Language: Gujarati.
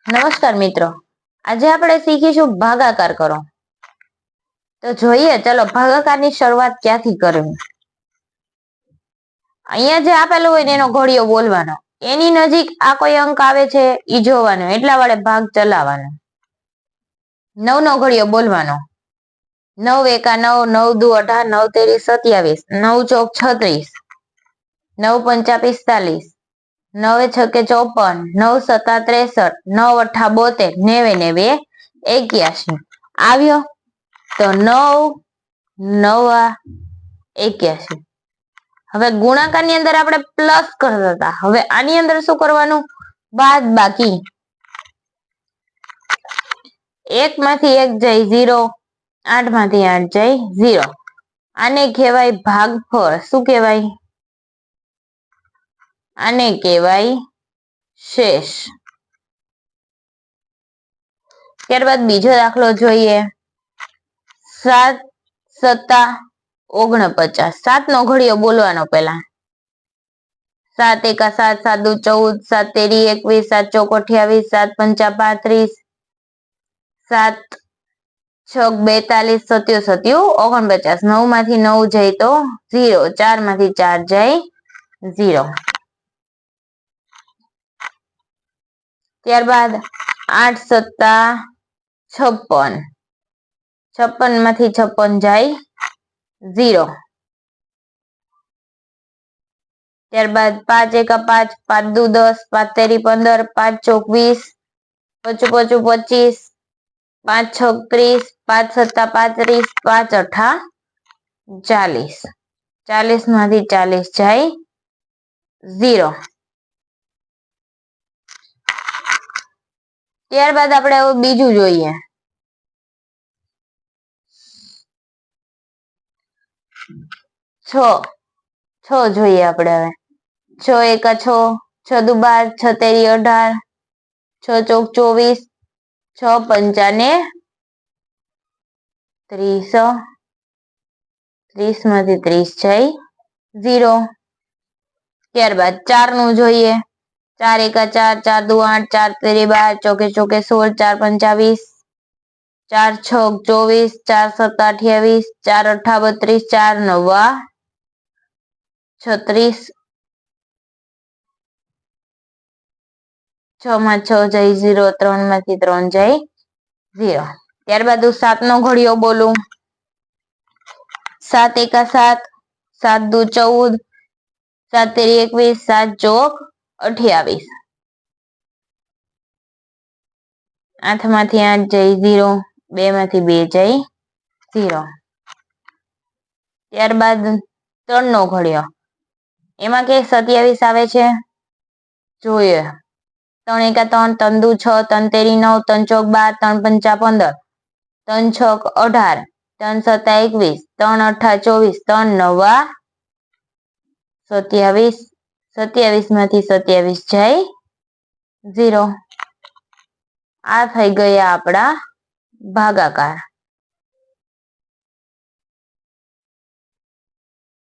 નમસ્કાર મિત્રો, આજે આપણે શીખીશું ભાગાકાર કરો. તો જોઈએ, ચલો ભાગાકારની શરૂઆત ક્યાંથી કરવી. અહીંયા જે આપેલું હોય ને એનો ઘડિયો બોલવાનો, એની નજીક આ કોઈ અંક આવે છે ઈ જોવાનો, એટલા વડે ભાગ ચલાવવાનો. 9 નો ઘડિયો બોલવાનો. 9 એકા 9, 9 દુ 18, 9 તેરી 27, 9 ચોક 36, 9 પંચા 45, 9 છકે 54, 9 સત્તા 63, 9 અઠ્ઠા 72, 90 81. આવ્યો તો 9 9 81. હવે ગુણાકારની અંદર આપણે પ્લસ કરતા હતા, હવે આની અંદર શું કરવાનું? બાદ બાકી. 1 માંથી 1 જાય 0, 8 માંથી 8 જાય 0. આને કહેવાય ભાગફળ. શું કહેવાય? આને કહેવાય શેષ. ત્યારબાદ બીજો દાખલો જોઈએ. 7 સત્તા 49. 7 નો ઘડિયો બોલવાનો પહેલા. 7 એકા 7, 7 દુ 14, 7 તેરી 21, 7 ચોક 28, 7 પંચા 35, 7 છક 42, 7 સત્યું 49. 9 માંથી 9 જાય તો 0, 4 માંથી 4 જાય 0. ત્યારબાદ 8 સત્તા 56, 56 માંથી 56 જાય 0. ત્યારબાદ 5 એકા 5, 5 દુ 10, 5 તેરી 15, 5 ચોક 20, 5 પચું 25, 5 છક 30, 5 સત્તા 35, 5 અઠ્ઠા 40, 40 માંથી 40 જાય 0. ત્યારબાદ આપણે હવે બીજું જોઈએ. 6 જોઈએ આપણે હવે. 6 એકા 6, 6 દુ 12, 6 તેરી 18, 6 ચોક 24, 6 પંચા ને 30, 30 માંથી 30 જાય 0. ત્યારબાદ 4 નું જોઈએ. 4 એકા 4, 4 દુ 8, 4 તેરી 12, ચોકે ચોકે 16, 4 પંચા 20, 4 છક 24, 4 સત્તા 28, 4 અઠ્ઠા 32, 4 નવા 36, 6 માં 6 જાય 0, 3 માંથી 3 જાય 0. ત્યારબાદ 7 નો ઘડિયો બોલું. 7 એકા 7, 7 દુ 14, 7 તેરી 21, 7 ચોક 28, 8 માંથી 8 જાય 0, 2 માંથી 2 જાય 0. ત્યારબાદ 3 નો ઘડિયો. એમાં કે 27 આવે છે, જોઈએ. 3 એકા 3, 3 દુ 6, 3 તેરી 9, 3 ચોક 12, 3 પંચા 15, 3 છક 18, 3 સત્તા 21, 3 અઠ્ઠા 24, 3 નવા 27, 27 માંથી 27 જાય 0. આ થઈ ગયા આપણા ભાગાકાર.